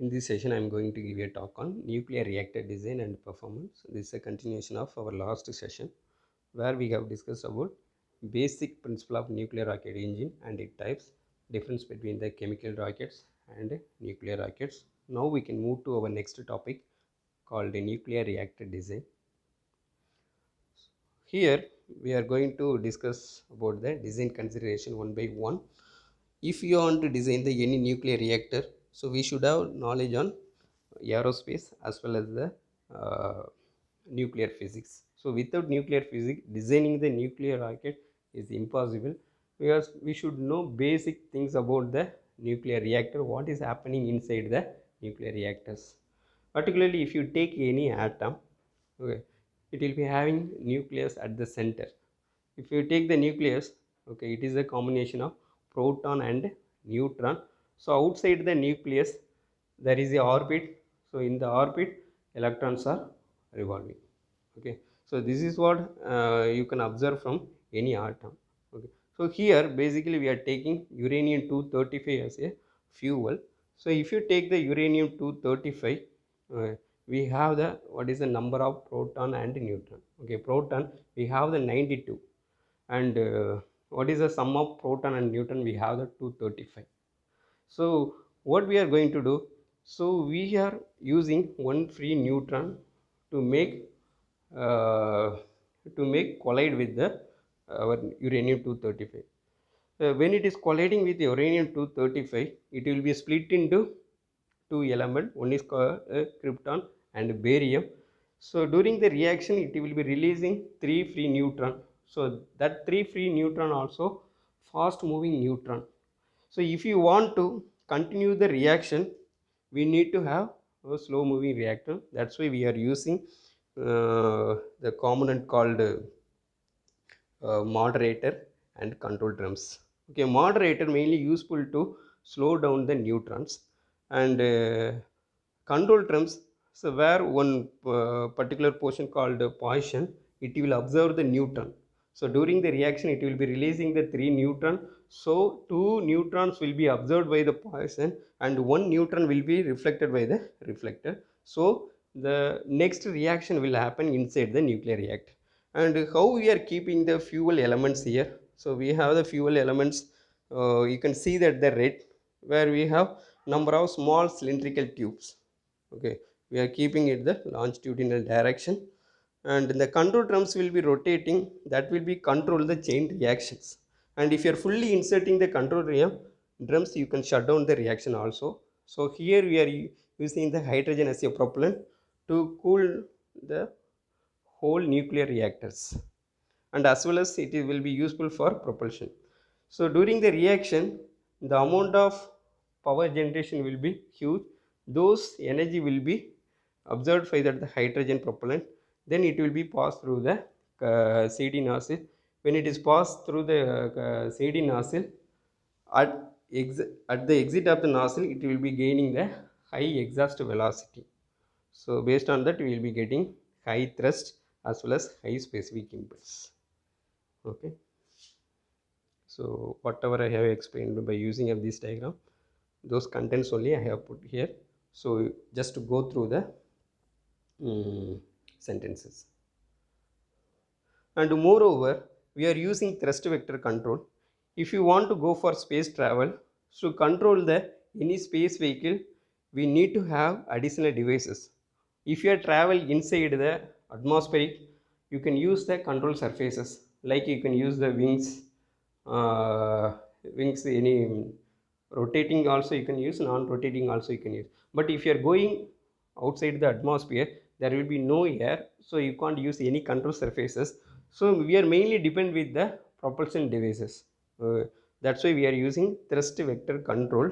In this session, I am going to give a talk on nuclear reactor design and performance. This is a continuation of our last session where we have discussed about basic principle of nuclear rocket engine and its types, difference between the chemical rockets and nuclear rockets. Now we can move to our next topic called the nuclear reactor design. Here we are going to discuss about the design consideration one by one. If you want to design the any nuclear reactor, so we should have knowledge on aerospace as well as the uh, nuclear physics. So without nuclear physics, designing the nuclear rocket is impossible, because we should know basic things about the nuclear reactor, what is happening inside the nuclear reactors. Particularly if you take any atom, okay, it will be having nucleus at the center. If you take the nucleus, okay, it is a combination of proton and neutron. So outside the nucleus there is a orbit. So in the orbit electrons are revolving. Okay, so this is what you can observe from any atom. Okay, so here basically we are taking uranium 235 as a fuel. So if you take the uranium 235, we have the what is the number of proton and neutron. Okay, proton we have the 92, and what is the sum of proton and neutron, we have the 235. So what we are going to do, so we are using one free neutron to make uh, collide with the our uranium 235. When it is colliding with uranium 235, it will be split into two elements. One is called krypton and barium. So during the reaction it will be releasing three free neutron. So that three free neutron also fast moving neutron. So if you want to continue the reaction, we need to have a slow moving reactor. That's why we are using the component called moderator and control drums. Okay, moderator mainly useful to slow down the neutrons, and control drums, so where one particular portion called Poisson, it will observe the neutron. So during the reaction it will be releasing the three neutron. So two neutrons will be observed by the Poisson and one neutron will be reflected by the reflector. So the next reaction will happen inside the nuclear reactor. And how we are keeping the fuel elements here, so we have the fuel elements, you can see that the red, where we have number of small cylindrical tubes. Okay, we are keeping it the longitudinal direction, and the control drums will be rotating, that will be control the chain reactions. And if you are fully inserting the control drums, you can shut down the reaction also. So here we are using the hydrogen as a propellant to cool the whole nuclear reactors, and as well as it will be useful for propulsion. So during the reaction, the amount of power generation will be huge. Those energy will be observed by the hydrogen propellant. Then it will be passed through the CD nozzle. When it is passed through the CD nozzle, at, at the exit of the nozzle, it will be gaining the high exhaust velocity. So based on that, we will be getting high thrust as well as high specific impulse. Okay, so whatever I have explained by using of this diagram, those contents only I have put here. So just to go through the sentences. And moreover, we are using thrust vector control. If you want to go for space travel, to control the any space vehicle, we need to have additional devices. If you are travel inside the atmospheric, you can use the control surfaces, like you can use the wings, any rotating also you can use, non-rotating also you can use. But if you are going outside the atmosphere, there will be no air, so you can't use any control surfaces. So we are mainly depend with the propulsion devices. That's why we are using thrust vector control.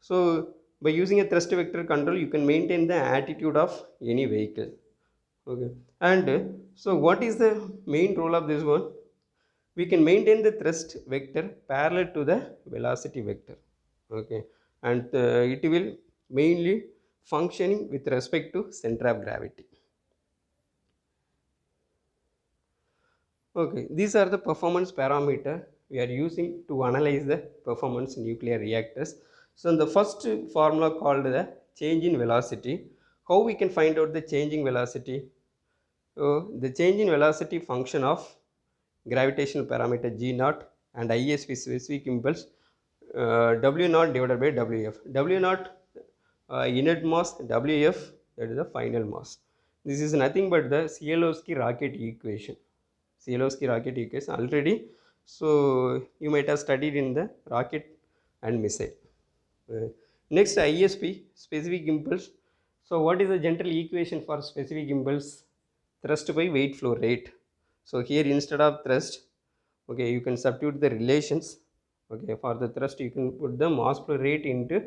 So by using a thrust vector control, you can maintain the attitude of any vehicle. Okay, and so what is the main role of this one? We can maintain the thrust vector parallel to the velocity vector. Okay, and it will mainly functioning with respect to center of gravity. Okay, these are the performance parameter we are using to analyze the performance nuclear reactors. So the first formula called the change in velocity. How we can find out the change in velocity? The change in velocity function of gravitational parameter g naught and ISP specific impulse w naught divided by wf. W naught inert mass, wf that is the final mass. This is nothing but the Cieslowski rocket equation. Cieslowski rocket equation already. So you might have studied in the rocket and missile. Next, ISP specific impulse. So what is the general equation for specific impulse? Thrust by weight flow rate. So here instead of thrust, okay, you can substitute the relations. Okay, for the thrust you can put the mass flow rate into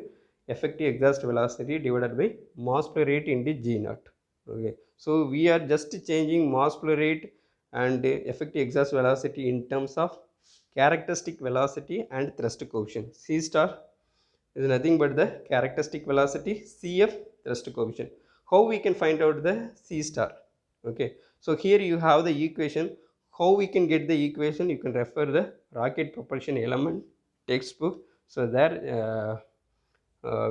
effective exhaust velocity divided by mass flow rate into g naught. Okay, so we are just changing mass flow rate and effective exhaust velocity in terms of characteristic velocity and thrust coefficient. C star is nothing but the characteristic velocity, Cf thrust coefficient. How we can find out the C star? Okay, so here you have the equation. How we can get the equation? You can refer the rocket propulsion element textbook. So there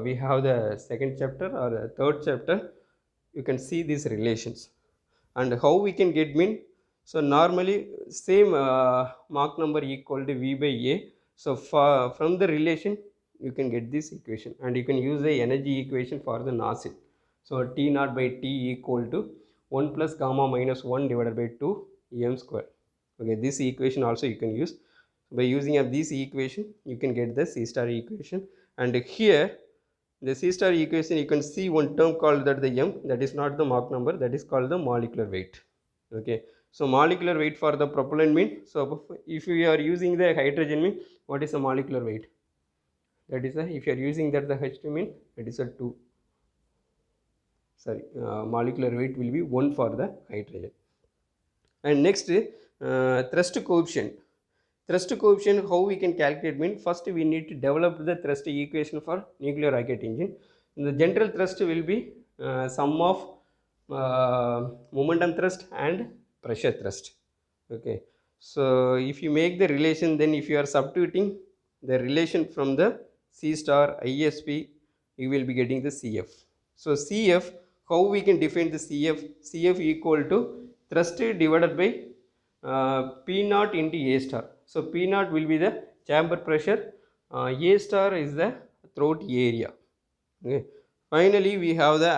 we have the second chapter or the third chapter. You can see these relations and how we can get mean. So normally same Mach number equal to V by A. So from the relation you can get this equation and you can use the energy equation for the nozzle. So T naught by T equal to 1 plus gamma minus 1 divided by 2 m square. Okay, this equation also you can use. By using of this equation you can get the C star equation. And here the C star equation you can see one term called that the m, that is not the Mach number, that is called the molecular weight. Okay, so molecular weight for the propellant mean, so if you are using the hydrogen mean, what is the molecular weight? That is a, if you are using that the H2 mean, it is a 2. Sorry, molecular weight will be 1 for the hydrogen. And next thrust coefficient. Thrust coefficient, how we can calculate mean, first we need to develop the thrust equation for nuclear rocket engine. The general thrust will be sum of momentum thrust and pressure thrust. Okay, so if you make the relation, then if you are substituting the relation from the C star ISP, you will be getting the CF. So CF, how we can define the CF? CF equal to thrust divided by P naught into A star. So P naught will be the chamber pressure, A star is the throat area. Okay. Finally, we have the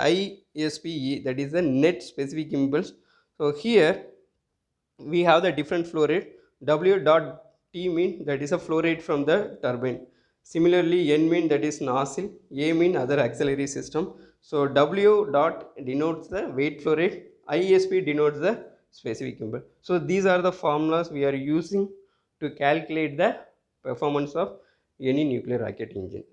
ISPE, that is the net specific impulse. So here we have the different flow rate. W dot T mean that is a flow rate from the turbine. Similarly, N mean that is nozzle, A mean other auxiliary system. So W dot denotes the weight flow rate, ISP denotes the specific impulse. So these are the formulas we are using to calculate the performance of any nuclear rocket engine.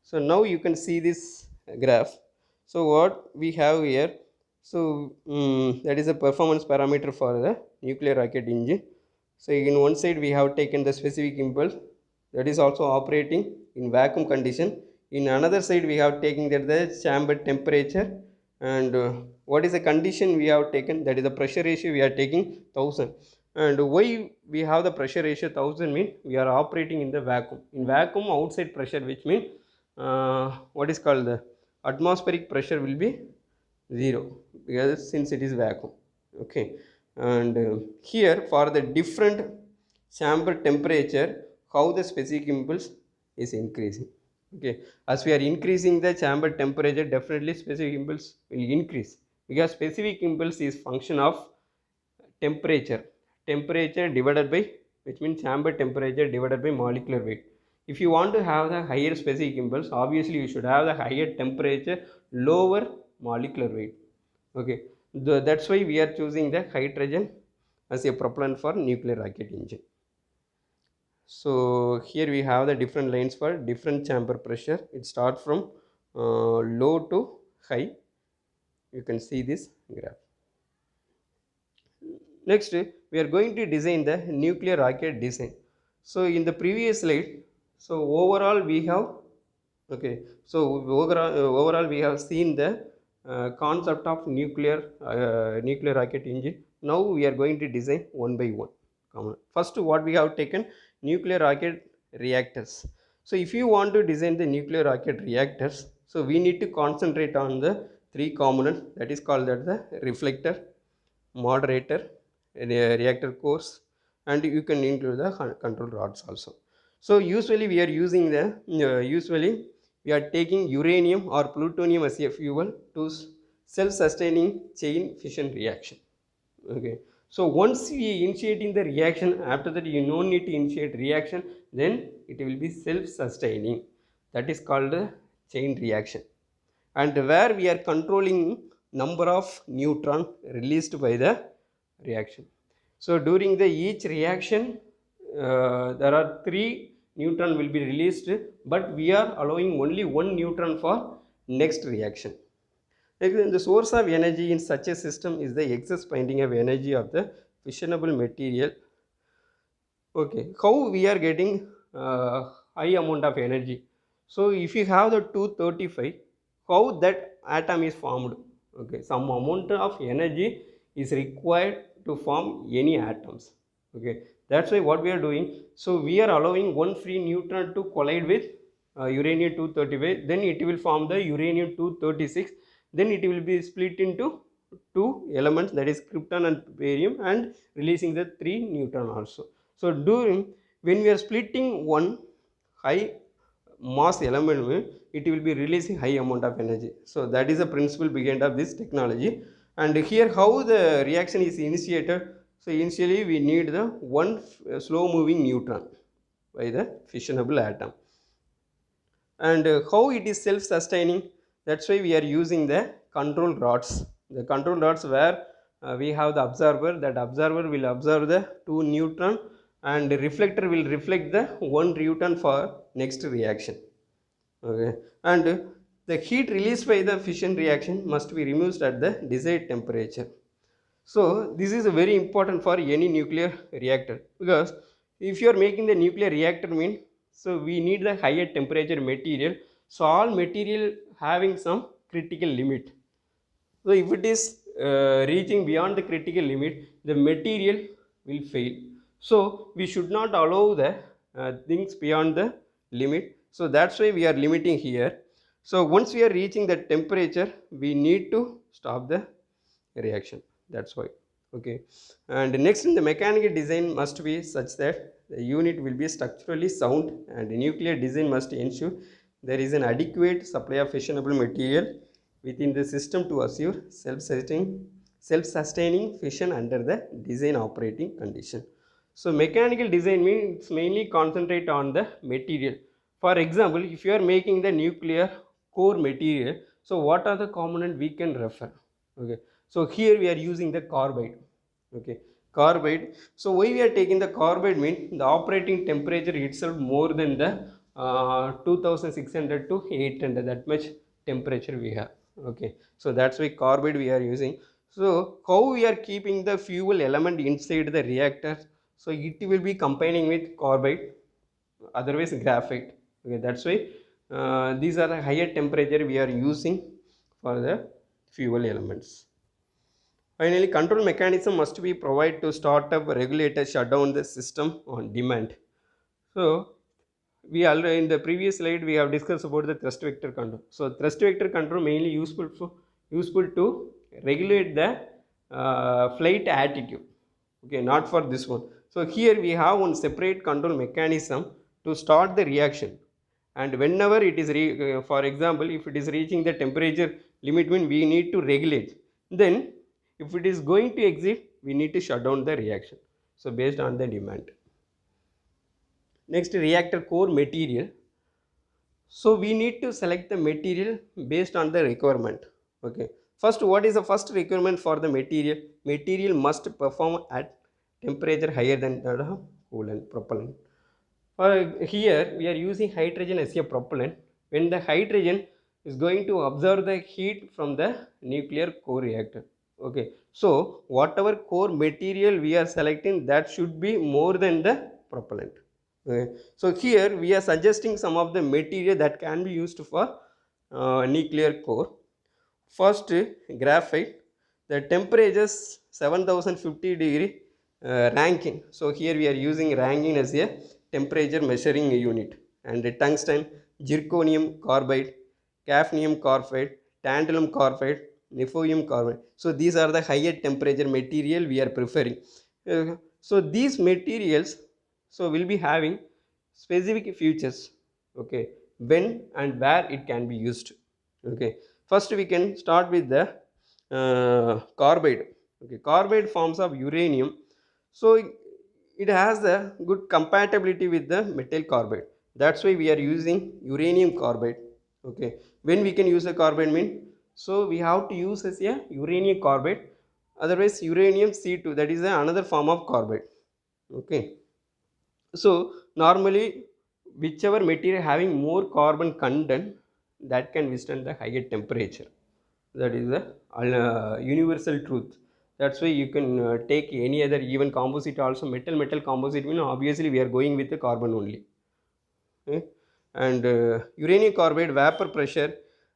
So now you can see this graph. So what we have here, so that is a performance parameter for the nuclear rocket engine. So in one side we have taken the specific impulse, that is also operating in vacuum condition. In another side we have taken that the chamber temperature, and what is the condition we have taken, that is the pressure ratio we are taking 1000. And why we have the pressure ratio 1000 mean we are operating in the vacuum. In vacuum outside pressure, which mean what is called the atmospheric pressure will be 0, because since it is vacuum. Okay, and here for the different chamber temperature, how the specific impulse is increasing. Okay, as we are increasing the chamber temperature, definitely specific impulse will increase, because specific impulse is function of temperature divided by, which means chamber temperature divided by molecular weight. If you want to have the higher specific impulse, obviously you should have the higher temperature, lower molecular weight. Okay, that's why we are choosing the hydrogen as a propellant for nuclear rocket engine. So here we have the different lines for different chamber pressure. It starts from low to high. You can see this graph. Next, we are going to design the nuclear rocket design. So in the previous slide, so overall we have, okay, so overall we have seen the concept of nuclear rocket engine. Now we are going to design one by one. First, what we have taken, nuclear rocket reactors. So if you want to design the nuclear rocket reactors, So we need to concentrate on the three components, that is called that the reflector, moderator, reactor cores, and you can include the control rods also. So usually we are using the usually we are taking uranium or plutonium as a fuel to self-sustaining chain fission reaction. Okay, so once we initiating the reaction, after that you no need to initiate reaction, then it will be self-sustaining. That is called a chain reaction, and where we are controlling number of neutron released by the reaction. So during the each reaction, there are three neutron will be released, but we are allowing only one neutron for next reaction. The source of energy in such a system is the excess binding of energy of the fissionable material. Okay, how we are getting high amount of energy? So if you have the 235, how that atom is formed? Okay, some amount of energy is required to form any atoms. Okay, that's why what we are doing. So we are allowing one free neutron to collide with uranium 235, then it will form the uranium 236, then it will be split into two elements, that is krypton and barium, and releasing the three neutron also. So during when we are splitting one high mass element, it will be releasing high amount of energy. So that is the principle behind of this technology. And here how the reaction is initiated. So initially we need the one slow moving neutron by the fissionable atom. And how it is self sustaining, that's why we are using the control rods. The control rods where we have the observer, that observer will observe the two neutron, and the reflector will reflect the one neutron for next reaction. Okay, and the heat released by the fission reaction must be removed at the desired temperature. So this is very important for any nuclear reactor, because if you are making the nuclear reactor mean, so we need the higher temperature material. So all material having some critical limit. So if it is reaching beyond the critical limit, the material will fail. So we should not allow the things beyond the limit. So that's why we are limiting here. So once we are reaching the temperature, we need to stop the reaction. That's why. Okay, and next in the mechanical design must be such that the unit will be structurally sound, and the nuclear design must ensure there is an adequate supply of fissionable material within the system to assure self-sustaining fission under the design operating condition. So mechanical design means mainly concentrate on the material. For example, if you are making the nuclear core material, so what are the component we can refer? Okay, so here we are using the carbide. Okay, carbide. So why we are taking the carbide mean the operating temperature itself more than the 2600 to 800, that much temperature we have. Okay, so that's why carbide we are using. So how we are keeping the fuel element inside the reactor? So it will be combining with carbide, otherwise graphite. Okay, that's why these are the higher temperature we are using for the fuel elements. Finally, control mechanism must be provided to start up, regulate, shut down the system on demand. So we already in the previous slide we have discussed about the thrust vector control. So thrust vector control mainly useful to regulate the flight attitude. Okay, not for this one. So here we have one separate control mechanism to start the reaction, and whenever it is for example, if it is reaching the temperature limit when we need to regulate, then if it is going to exit, we need to shut down the reaction. So based on the demand. Next, reactor core material. So we need to select the material based on the requirement. Okay, first, what is the first requirement for the material? Material must perform at temperature higher than the coolant propellant. Here we are using hydrogen as a propellant. When the hydrogen is going to absorb the heat from the nuclear core reactor. Okay, so whatever core material we are selecting, that should be more than the propellant. Okay. So here we are suggesting some of the material that can be used for nuclear core. First, graphite. The temperature is 7050 degree Rankine. So here we are using Rankine as a temperature measuring unit. And the tungsten, zirconium carbide, cadmium carbide, tantalum carbide, nephoium carbide. So these are the higher temperature material we are preferring. So these materials so will be having specific features, okay, when and where it can be used. Okay, first we can start with the carbide. Okay, carbide forms of uranium, so it has a good compatibility with the metal carbide. That's why we are using uranium carbide. Okay, when we can use the carbide mean, so we have to use as a uranium carbide, otherwise uranium C2, that is another form of carbide. Okay, so normally whichever material having more carbon content, that can withstand the higher temperature. That is the universal truth. That's why you can take any other even composite also, metal composite mean obviously we are going with the carbon only. Okay? And uranium carbide vapor pressure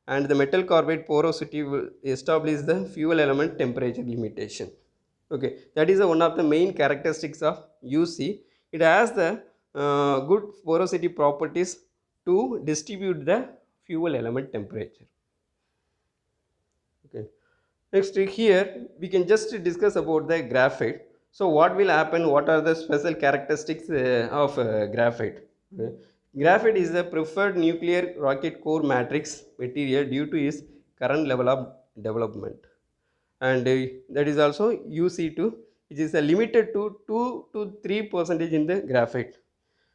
and the metal carbide porosity will establish the fuel element temperature limitation. Okay, that is one of the main characteristics of UC. It has the good porosity properties to distribute the fuel element temperature. Okay, next here we can just discuss about the graphite. So what will happen, what are the special characteristics of graphite? Okay. Graphite is the preferred nuclear rocket core matrix material due to its current level of development, and that is also UC2, which is limited to 2 to 3% in the graphite.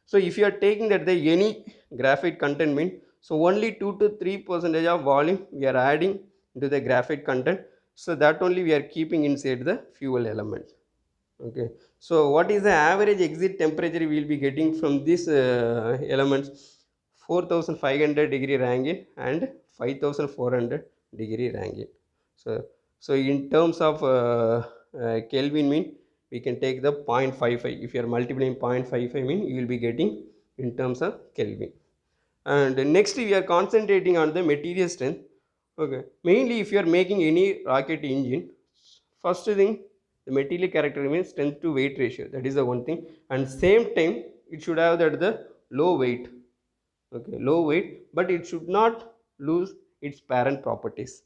So if you are taking that the any graphite content mean, so only 2 to 3% of volume we are adding into the graphite content, so that only we are keeping inside the fuel element. Okay, so what is the average exit temperature we will be getting from these elements? 4500 degree Rankine and 5400 degree Rankine. So in terms of Kelvin mean, we can take the 0.55. If you are multiplying 0.55 mean, you will be getting in terms of Kelvin. And next we are concentrating on the material strength. Okay, mainly if you are making any rocket engine, first thing, the material character means strength to weight ratio, that is the one thing, and same time it should have that the low weight. Okay, low weight, but it should not lose its parent properties.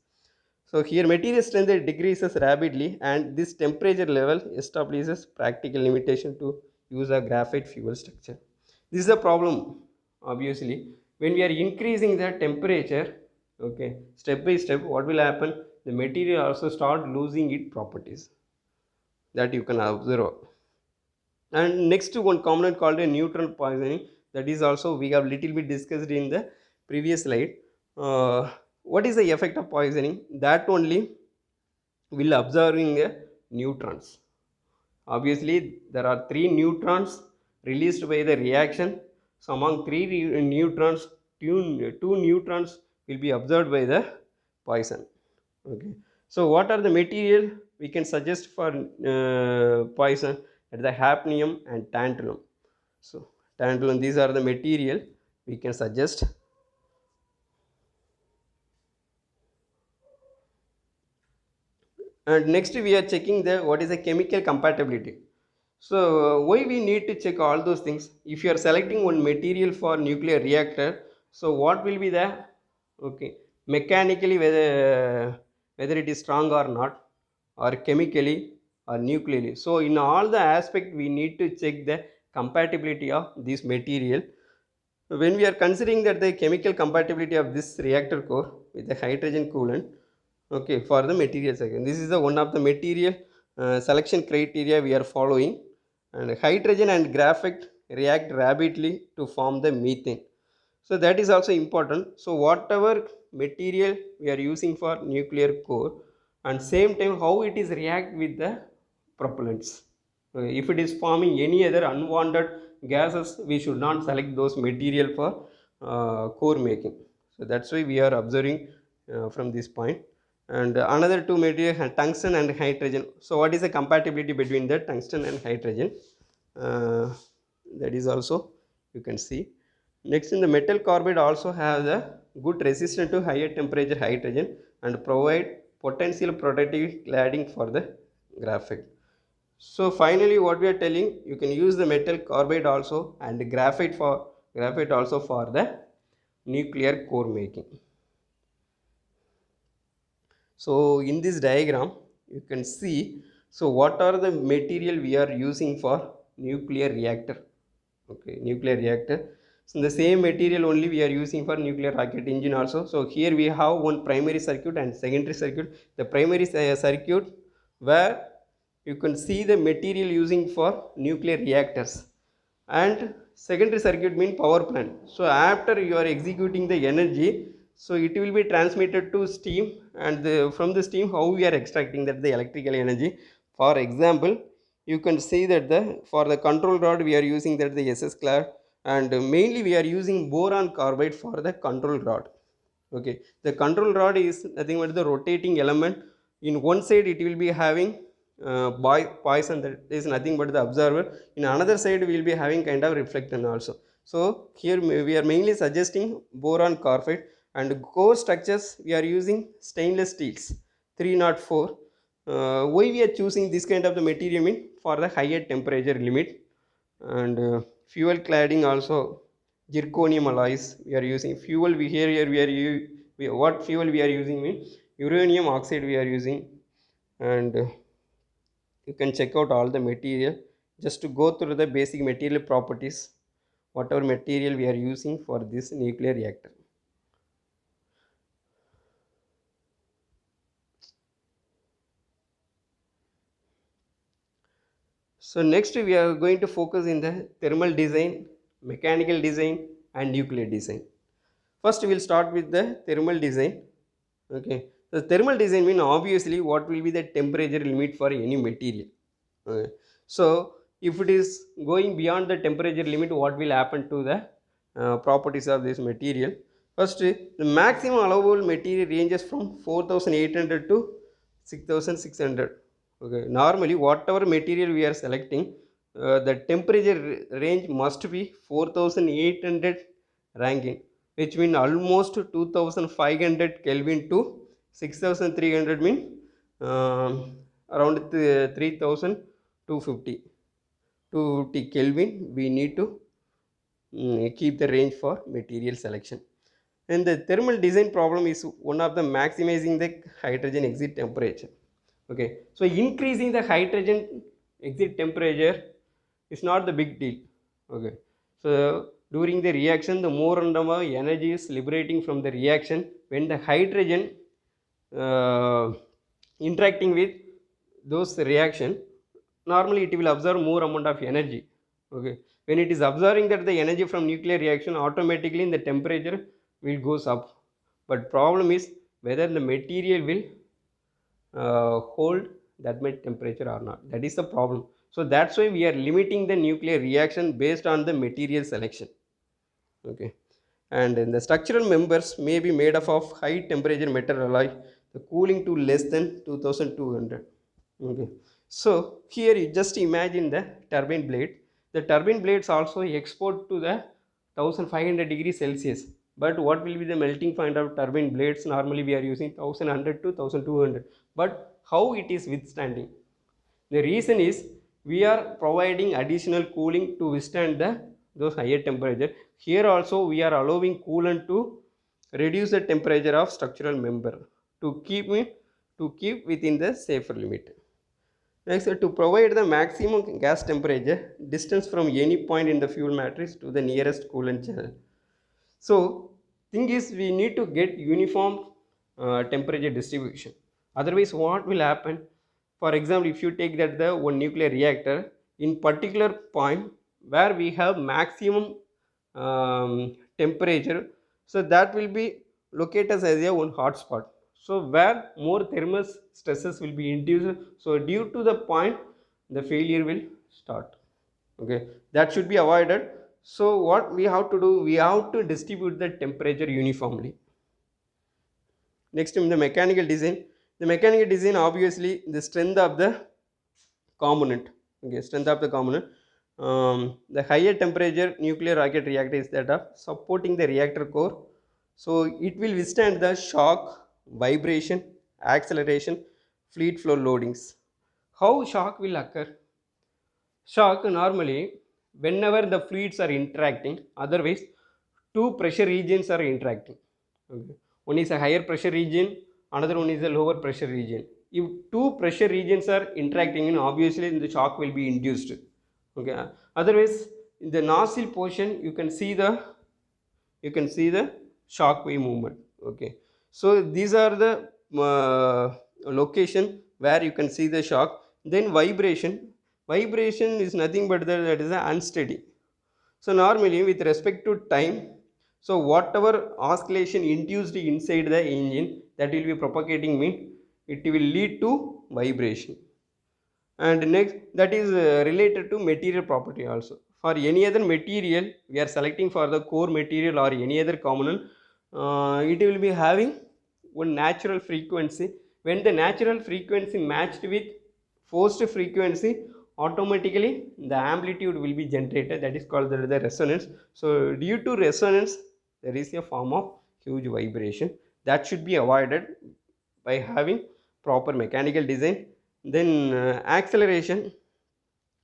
So here material strength decreases rapidly, and this temperature level establishes practical limitation to use a graphite fuel structure. This is a problem, obviously. When we are increasing the temperature, okay, step by step, what will happen? The material also start losing its properties. That you can observe. And next one component called a neutron poisoning. That is also we have little bit discussed in the previous slide. What is the effect of poisoning? That only will absorbing neutrons. Obviously, there are 3 neutrons released by the reaction. So among 3 neutrons, 2 neutrons will be absorbed by the poison. Okay. So what are the material we can suggest for poison? At the hafnium and tantalum. So tantalum, these are the material we can suggest. And next we are checking the what is the chemical compatibility. So why we need to check all those things? If you are selecting one material for nuclear reactor, so what will be the, okay, mechanically whether it is strong or not, or chemically or nuclearly. So in all the aspect we need to check the compatibility of this material. When we are considering that the chemical compatibility of this reactor core with the hydrogen coolant, okay, for the material selection, this is the one of the material selection criteria we are following. And hydrogen and graphite react rapidly to form the methane, so that is also important. So whatever material we are using for nuclear core, and same time how it is react with the propellants. If it is forming any other unwanted gases, we should not select those material for core making. So that's why we are observing from this point. And another two material, tungsten and hydrogen. So what is the compatibility between the tungsten and hydrogen? uh, that is also you can see. Next, in the metal carbide also have the good resistance to higher temperature hydrogen and provide potential protective cladding for the graphite. So finally what we are telling, you can use the metal carbide also and graphite also for the nuclear core making. So in this diagram you can see, so what are the material we are using for nuclear reactor. Okay, nuclear reactor. So the same material only we are using for nuclear rocket engine also. So here we have one primary circuit and secondary circuit. The primary circuit where you can see the material using for nuclear reactors, and secondary circuit mean power plant. So after you are executing the energy, so it will be transmitted to steam, and from the steam how we are extracting that the electrical energy. For example, you can see that the for the control rod we are using that the SS class, and mainly we are using boron carbide for the control rod. Okay, the control rod is nothing but the rotating element. In one side it will be having poison, that is nothing but the observer. In another side we will be having kind of reflectant also. So here we are mainly suggesting boron carbide, and core structures we are using stainless steels 304. Why we are choosing this kind of the material mean for the higher temperature limit, and fuel cladding also zirconium alloys we are using. Fuel we here we are what fuel we are using mean uranium oxide we are using. And you can check out all the material just to go through the basic material properties, whatever material we are using for this nuclear reactor. So next we are going to focus in the thermal design, mechanical design and nuclear design. First we will start with the thermal design. Okay, the thermal design mean obviously what will be the temperature limit for any material. Okay. So if it is going beyond the temperature limit, what will happen to the properties of this material? First, the maximum allowable material ranges from 4800 to 6600. Okay, normally whatever material we are selecting, the temperature range must be 4800 Rankine, which mean almost 2500 Kelvin to 6300 mean around 3250 Kelvin we need to keep the range for material selection. And the thermal design problem is one of the maximizing the hydrogen exit temperature. Okay, so increasing the hydrogen exit temperature is not the big deal. Okay, so during the reaction the more and more energy is liberating from the reaction when the hydrogen uh, interacting with those reaction. Normally it will absorb more amount of energy. Okay, when it is absorbing that the energy from nuclear reaction, automatically the temperature will goes up. But problem is whether the material will hold that much temperature or not. That is the problem. So that's why we are limiting the nuclear reaction based on the material selection. Okay, and the structural members may be made up of high temperature metal alloy, the cooling to less than 2200. Okay, so here you just imagine the turbine blade. The turbine blades also export to the 1500 degrees Celsius, but what will be the melting point of turbine blades? Normally we are using 1100 to 1200, but how it is withstanding? The reason is we are providing additional cooling to withstand those higher temperature. Here also we are allowing coolant to reduce the temperature of structural member to keep within the safer limit. Next, to provide the maximum gas temperature distance from any point in the fuel matrix to the nearest coolant channel. So thing is we need to get uniform temperature distribution. Otherwise what will happen? For example, if you take that the one nuclear reactor in particular point where we have maximum temperature, so that will be located as a one hotspot. So where more thermal stresses will be induced. So due to the point, the failure will start. Okay, that should be avoided. So what we have to do, we have to distribute the temperature uniformly. Next, in the mechanical design, the mechanical design obviously the strength of the component. Okay, strength of the component. The higher temperature nuclear rocket reactor is that of supporting the reactor core, so it will withstand the shock, vibration, acceleration, fluid flow loadings. How shock will occur? Shock normally whenever the fluids are interacting, otherwise two pressure regions are interacting. Okay, one is a higher pressure region, another one is the lower pressure region. If two pressure regions are interacting, obviously the shock will be induced. Okay, otherwise in the nozzle portion you can see the shock wave movement. Okay, so these are the location where you can see the shock. Then vibration is nothing but that is unsteady. So normally with respect to time, so whatever oscillation induced inside the engine that will be propagating mean it will lead to vibration. And next, that is related to material property also. For any other material we are selecting for the core material or any other component, it will be having one natural frequency. When the natural frequency matched with forced frequency, automatically the amplitude will be generated, that is called the resonance. So due to resonance there is a form of huge vibration that should be avoided by having proper mechanical design. Then acceleration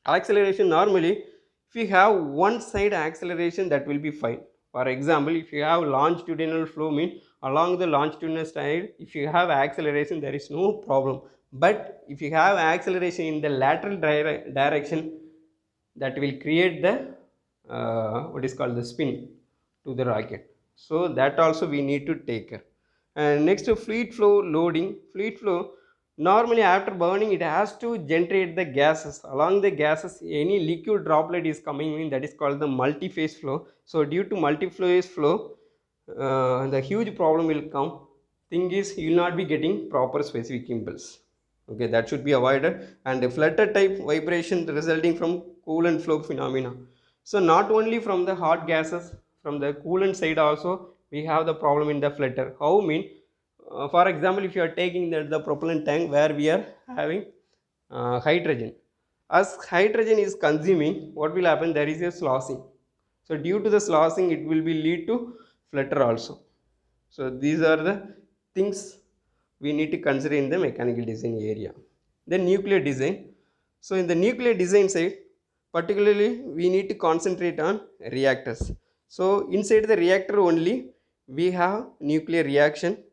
normally if you have one side acceleration that will be fine. For example, if you have longitudinal flow mean along the longitudinal side if you have acceleration there is no problem. But if you have acceleration in the lateral direction, that will create the what is called the spin to the rocket. So that also we need to take care. And next, fluid flow loading. Fluid flow normally after burning it has to generate the gases. Along the gases any liquid droplet is coming in, that is called the multi-phase flow. So due to multi-phase flow the huge problem will come. Thing is you will not be getting proper specific impulse. Okay, that should be avoided. And a flutter type vibration resulting from coolant flow phenomena. So not only from the hot gases, from the coolant side also we have the problem in the flutter. How mean for example if you are taking the propellant tank where we are having hydrogen. As hydrogen is consuming, what will happen, there is a sloshing. So due to the sloshing it will be lead to flutter also. So these are the things we need to consider in the mechanical design area. Then nuclear design. So in the nuclear design side particularly we need to concentrate on reactors. So inside the reactor only we have nuclear reaction.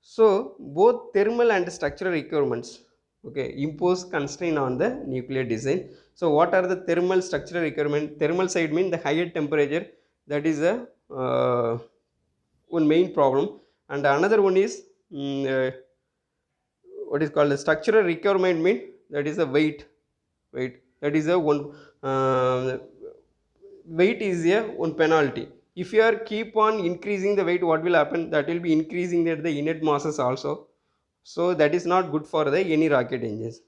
So both thermal and structural requirements, okay, impose constraint on the nuclear design. So what are the thermal structural requirement? Thermal side mean the higher temperature, that is a one main problem. And another one is what is called the structural requirement mean that is a weight, that is a one weight is a one penalty. If you are keep on increasing the weight, what will happen, that will be increasing the inert masses also. So that is not good for the any rocket engines,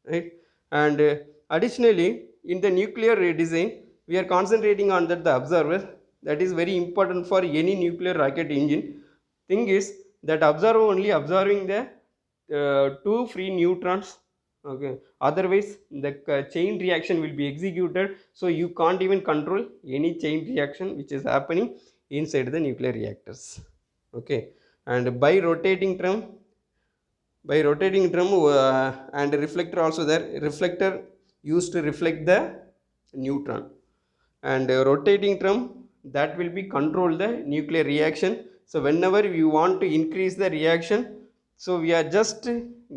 right? And additionally in the nuclear design we are concentrating on that the observer, that is very important for any nuclear rocket engine. Thing is that observer only observing the two free neutrons. Okay, otherwise the chain reaction will be executed, so you can't even control any chain reaction which is happening inside the nuclear reactors. Okay, and by rotating drum and reflector also there, reflector used to reflect the neutron. And rotating drum that will be control the nuclear reaction. So whenever you want to increase the reaction, so we are just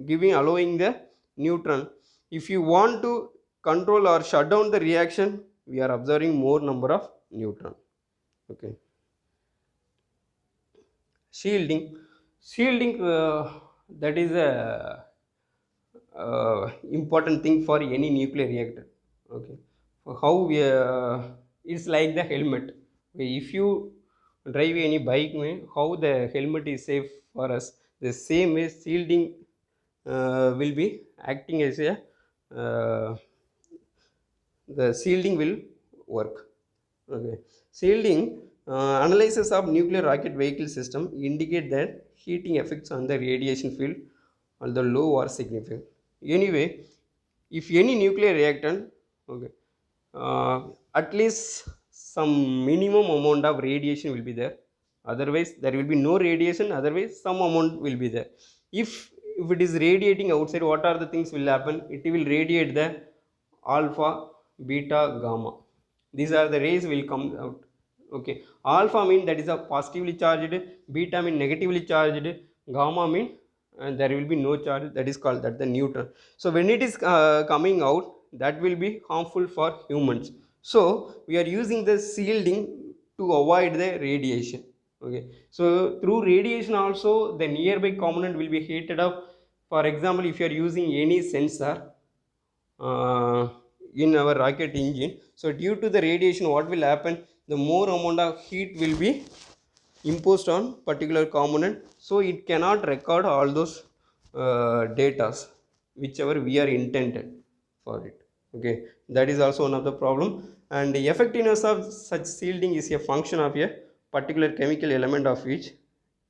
giving allowing the neutron. If you want to control or shut down the reaction, we are observing more number of neutron. Okay, shielding that is a important thing for any nuclear reactor. Okay, how we it's like the helmet. If you drive any bike, how the helmet is safe for us, the same way shielding will be acting as a the shielding will work. Okay, shielding analysis of nuclear rocket vehicle system indicate that heating effects on the radiation field although low or significant. Anyway, if any nuclear reactor, okay, uh, at least some minimum amount of radiation will be there, otherwise there will be no radiation, otherwise some amount will be there. If it is radiating outside, what are the things will happen, it will radiate the alpha, beta, gamma. These are the rays will come out. Okay, alpha mean that is a positively charged, beta mean negatively charged, gamma mean and there will be no charge, that is called that the neutron. So when it is coming out, that will be harmful for humans. So we are using the shielding to avoid the radiation. Okay, so through radiation also the nearby component will be heated up. For example, if you are using any sensor uh, in our rocket engine, so due to the radiation, what will happen, the more amount of heat will be imposed on particular component, so it cannot record all those data whichever we are intended for it. Okay, that is also one of the problem. And the effectiveness of such shielding is a function of a particular chemical element of which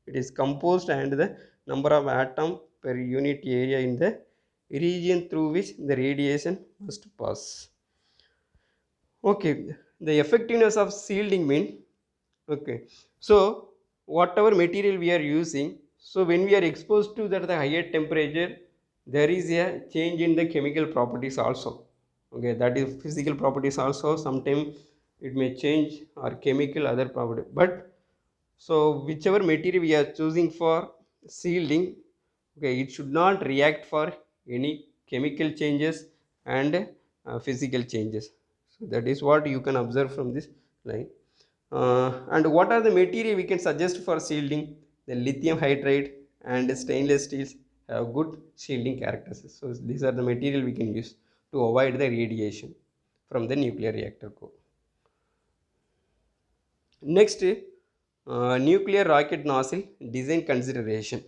it is composed and the number of atom per unit area in the region through which the radiation must pass. Okay, the effectiveness of shielding mean, okay, so whatever material we are using, so when we are exposed to that the higher temperature, there is a change in the chemical properties also. Okay, that is physical properties also, sometimes it may change or chemical other property. But so whichever material we are choosing for shielding, okay, it should not react for any chemical changes and physical changes. So that is what you can observe from this line. And what are the material we can suggest for shielding? The lithium hydride and stainless steels have good shielding characteristics. So these are the material we can use to avoid the radiation from the nuclear reactor core. Next, nuclear rocket nozzle design consideration.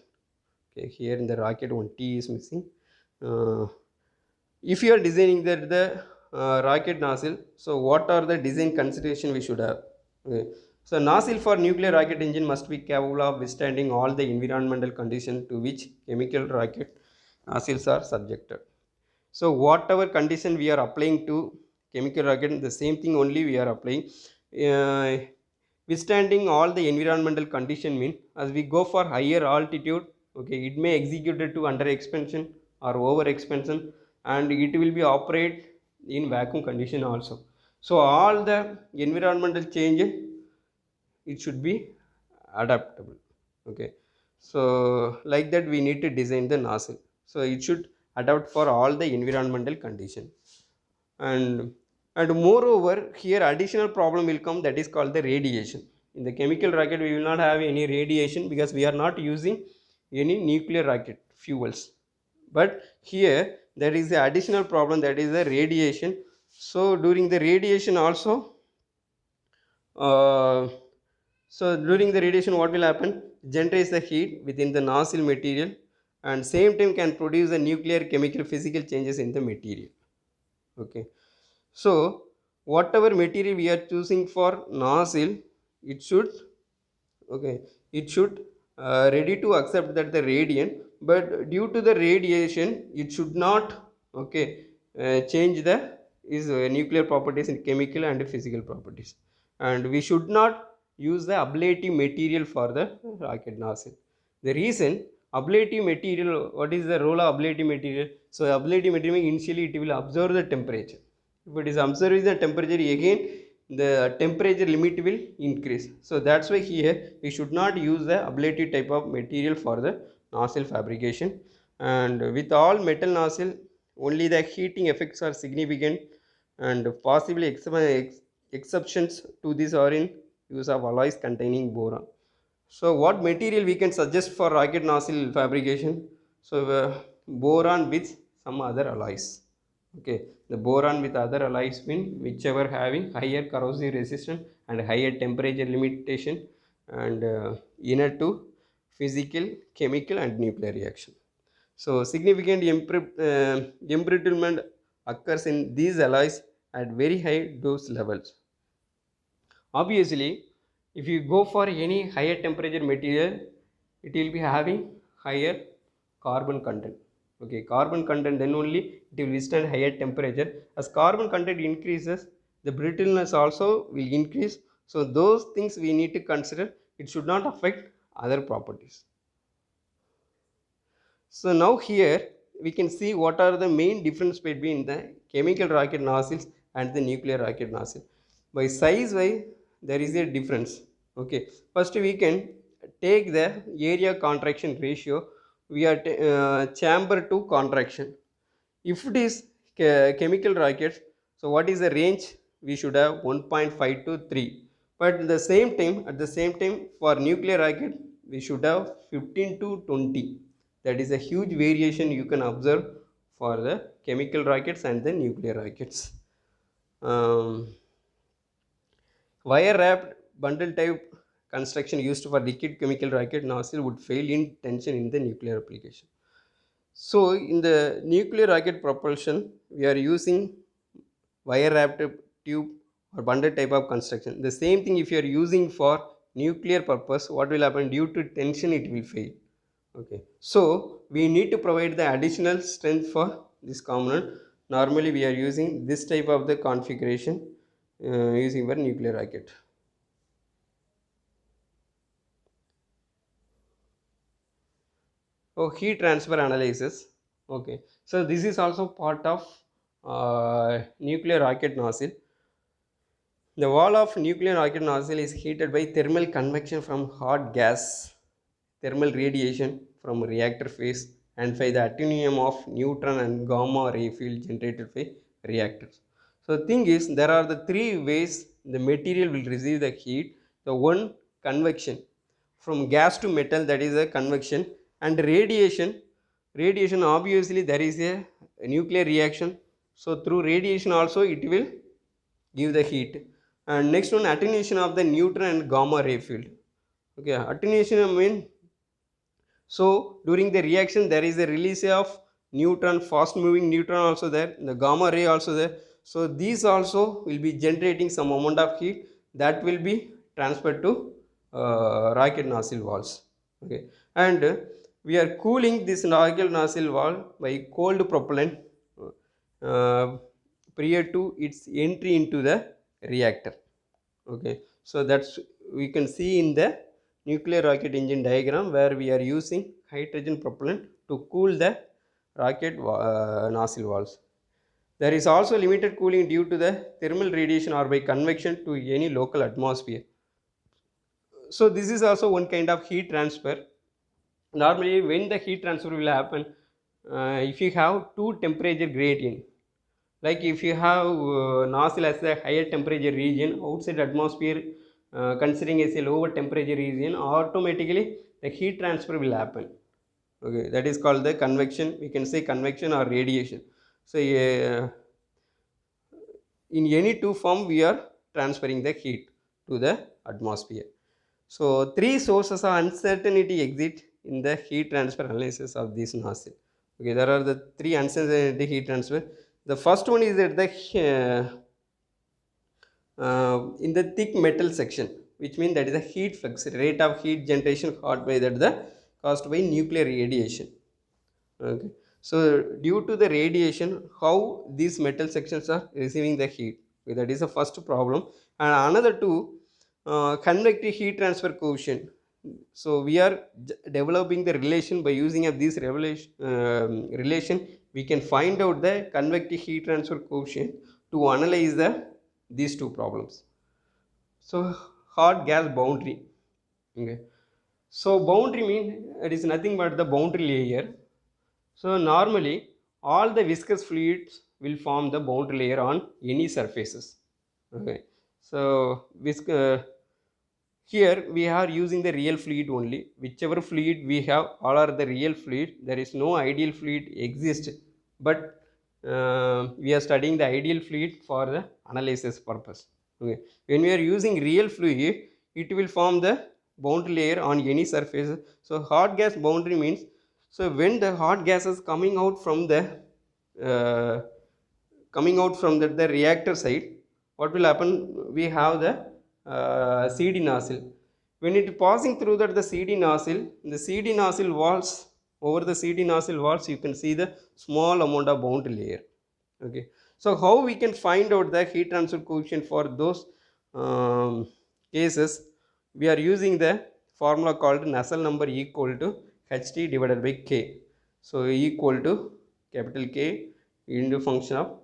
Okay, here in the rocket one T is missing. Uh, if you are designing the rocket nozzle, so what are the design consideration we should have? Okay. So nozzle for nuclear rocket engine must be capable of withstanding all the environmental conditions to which chemical rocket nozzles are subjected. So whatever condition we are applying to chemical rocket, the same thing only we are applying. Uh, Withstanding all the environmental condition mean, as we go for higher altitude, okay, it may execute it to under expansion or over expansion, and it will be operate in vacuum condition also. So all the environmental change, it should be adaptable. Okay, so like that we need to design the nozzle, so it should adapt for all the environmental condition. And moreover, here additional problem will come, that is called the radiation. In the chemical rocket we will not have any radiation because we are not using any nuclear rocket fuels. But here there is the additional problem, that is the radiation. So during the radiation also, uh, so during the radiation what will happen, generates the heat within the nozzle material, and same time can produce the nuclear chemical physical changes in the material. Okay, so whatever material we are choosing for nozzle, it should, okay, it should ready to accept that the radiant, but due to the radiation it should not, okay, change the is nuclear properties in chemical and physical properties. And we should not use the ablative material for the rocket nozzle. The reason, ablative material, what is the role of ablative material? So ablative material initially it will observe the temperature. If it is observing the temperature, again the temperature limit will increase. So that's why here we should not use the ablative type of material for the nozzle fabrication. And with all metal nozzle, only the heating effects are significant, and possibly exceptions to this are in use of alloys containing boron. So what material we can suggest for rocket nozzle fabrication? So boron with some other alloys. Okay, the boron with other alloys mean whichever having higher corrosive resistance and higher temperature limitation, and inner to physical, chemical and nuclear reaction. So significant embrittlement occurs in these alloys at very high dose levels. Obviously, if you go for any higher temperature material, it will be having higher carbon content. Okay, carbon content, then only it will withstand higher temperature. As carbon content increases, the brittleness also will increase. So those things we need to consider. It should not affect other properties. So now here we can see what are the main difference between the chemical rocket nozzles and the nuclear rocket nozzle. By size wise there is a difference. Okay, first we can take the area contraction ratio we are chamber to contraction. If it is chemical rockets, so what is the range? We should have 1.5 to 3. But at the same time for nuclear rocket we should have 15 to 20. That is a huge variation you can observe for the chemical rockets and the nuclear rockets. um, Wire wrapped bundle type construction used for liquid chemical rocket nozzle would fail in tension in the nuclear application. So in the nuclear rocket propulsion we are using wire wrapped tube or bundle type of construction. The same thing if you are using for nuclear purpose, what will happen? Due to tension it will fail. Okay, so we need to provide the additional strength for this component. Normally we are using this type of the configuration using for nuclear rocket. Oh, heat transfer analysis. Okay, so this is also part of nuclear rocket nozzle. The wall of nuclear rocket nozzle is heated by thermal convection from hot gas, thermal radiation from reactor phase, and by the attenuum of neutron and gamma ray field generated by reactors. So the thing is, there are the three ways the material will receive the heat. The one, convection from gas to metal, that is a convection, and radiation obviously there is a nuclear reaction, so through radiation also it will give the heat. And next one, attenuation of the neutron and gamma ray field. Okay, attenuation mean, so during the reaction there is a release of neutron, fast moving neutron also there, the gamma ray also there. So these also will be generating some amount of heat that will be transferred to rocket nozzle walls. Okay, and we are cooling this rocket nozzle wall by cold propellant uh, prior to its entry into the reactor. Okay, so that's, we can see in the nuclear rocket engine diagram where we are using hydrogen propellant to cool the rocket nozzle walls. There is also limited cooling due to the thermal radiation or by convection to any local atmosphere. So this is also one kind of heat transfer. Normally when the heat transfer will happen, if you have two temperature gradient, like if you have nozzle as a higher temperature region, outside atmosphere considering as a lower temperature region, automatically the heat transfer will happen. Okay, that is called the convection. We can say convection or radiation. So in any two form we are transferring the heat to the atmosphere. So three sources of uncertainty exist in the heat transfer analysis of this nozzle. Okay, there are the three uncertainty heat transfer. The first one is at the in the thick metal section, which means that is the heat flux, rate of heat generation caused by that the caused by nuclear radiation. Okay, so due to the radiation, how these metal sections are receiving the heat, okay, that is the first problem. And another two, convective heat transfer coefficient. So we are developing the relation by using of this relation we can find out the convective heat transfer coefficient to analyze the these two problems. So hot gas boundary. Okay, so boundary mean it is nothing but the boundary layer. So normally all the viscous fluids will form the boundary layer on any surfaces. Okay, so here we are using the real fluid only. Whichever fluid we have, all are the real fluid. There is no ideal fluid exist, but we are studying the ideal fluid for the analysis purpose. Okay, when we are using real fluid, it will form the boundary layer on any surface. So hot gas boundary means, so when the hot gas is coming out from the uh, the reactor side, what will happen? We have the CD nozzle. When it passing through that the CD nozzle, the CD nozzle walls, over the CD nozzle walls you can see the small amount of boundary layer. Okay, so how we can find out the heat transfer coefficient for those cases? We are using the formula called Nusselt number equal to HT divided by K. So equal to capital K into function of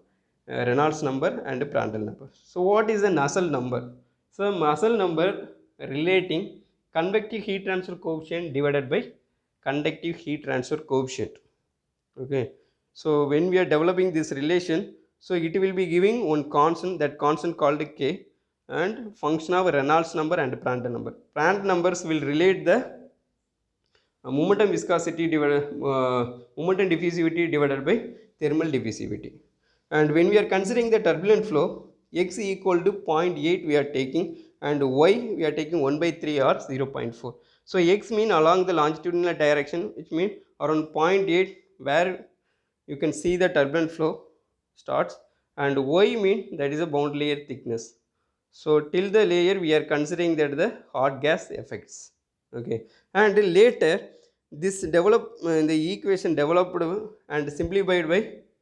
Reynolds number and Prandtl number. So what is the Nusselt number? So Nusselt number relating convective heat transfer coefficient divided by conductive heat transfer coefficient. Okay, so when we are developing this relation, so it will be giving one constant, that constant called K, and function of Reynolds number and Prandtl number. Prandtl numbers will relate the momentum viscosity divided momentum diffusivity divided by thermal diffusivity. And when we are considering the turbulent flow, x equal to 0.8 we are taking, and y we are taking 1 by 3 or 0.4. So x mean along the longitudinal direction, which mean around 0.8 where you can see the turbulent flow starts, and y mean that is a boundary layer thickness. So till the layer we are considering that the hot gas effects. Okay, and later this develop the equation developed and simplified by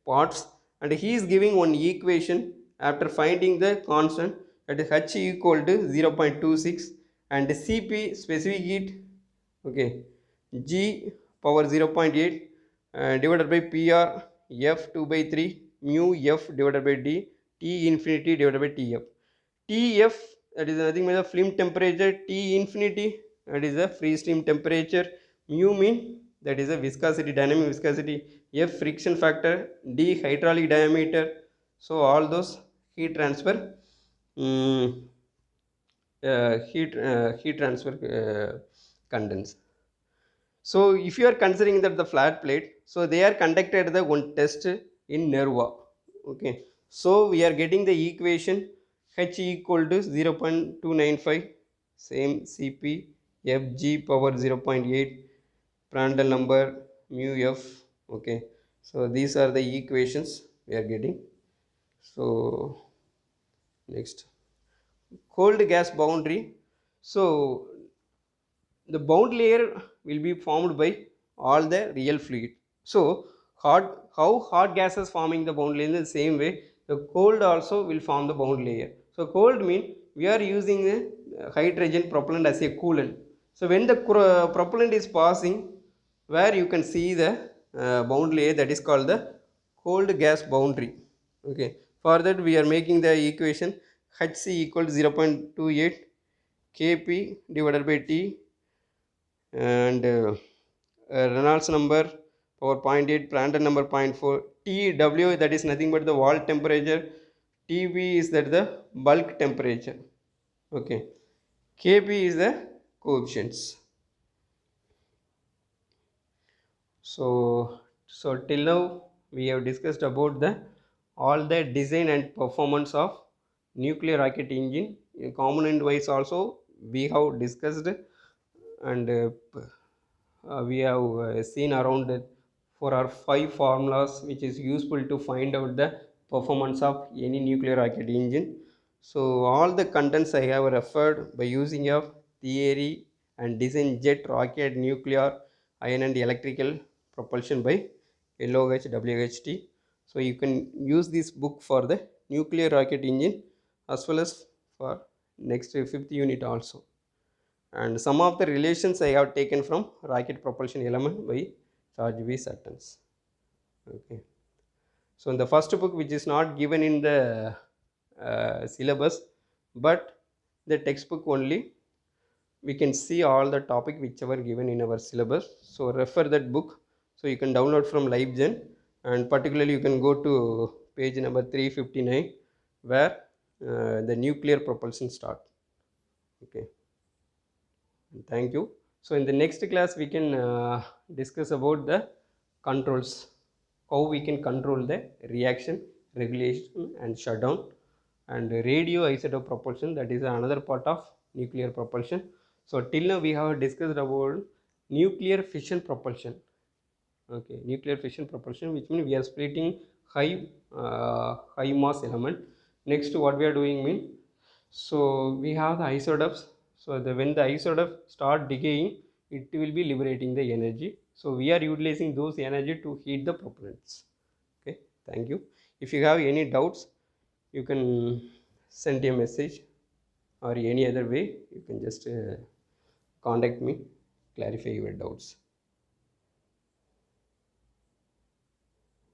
Potts, and he is giving one equation after finding the constant, that is h equal to 0.26 and Cp specific heat, okay, G power 0.8 divided by PR F 2 by 3 mu F divided by D T infinity divided by TF. TF, that is nothing but the film temperature, T infinity, that is the free stream temperature, mu mean that is a viscosity, dynamic viscosity, F friction factor, D hydraulic diameter. So all those heat transfer um, heat transfer contents. So if you are considering that the flat plate, so they are conducted the one test in Nerva. Okay, so we are getting the equation h equal to 0.295, same Cp Fg power 0.8, Prandtl number mu F. Okay, so these are the equations we are getting. So next, cold gas boundary. So the bound layer will be formed by all the real fluid. So how hot gases forming the bound layer, in the same way the cold also will form the bound layer. So cold mean we are using the hydrogen propellant as a coolant. So when the propellant is passing, where you can see the bound layer, that is called the cold gas boundary. Okay, for that we are making the equation hc equal to 0.28 kp divided by t, and Reynolds number power 0.8, Prandtl number 0.4, Tw, that is nothing but the wall temperature, Tb is that the bulk temperature. Okay, Kb is the coefficients. So till now we have discussed about the all the design and performance of nuclear rocket engine. In component wise also we have discussed, and we have seen around 4 or 5 formulas which is useful to find out the performance of any nuclear rocket engine. So all the contents I have referred by using of theory and design jet rocket nuclear ion and electrical propulsion by LOH WHT. So you can use this book for the nuclear rocket engine as well as for next 5th unit also. And some of the relations I have taken from rocket propulsion element by George V. Suttons. Okay. So in the first book, which is not given in the syllabus, but the textbook only, we can see all the topic whichever given in our syllabus. So refer that book. So you can download from LiveGen, and particularly you can go to page number 359 where the nuclear propulsion start. Okay. Thank you. So in the next class we can discuss about the controls, how we can control the reaction, regulation and shutdown, and radioisotope propulsion, that is another part of nuclear propulsion. So till now we have discussed about nuclear fission propulsion. Okay, nuclear fission propulsion, which means we are splitting high mass element. Next what we are doing mean, so we have the isotopes. So when the isotope start decaying, it will be liberating the energy. So we are utilizing those energy to heat the propellants. Okay, thank you. If you have any doubts, you can send a message, or any other way you can just contact me, clarify your doubts.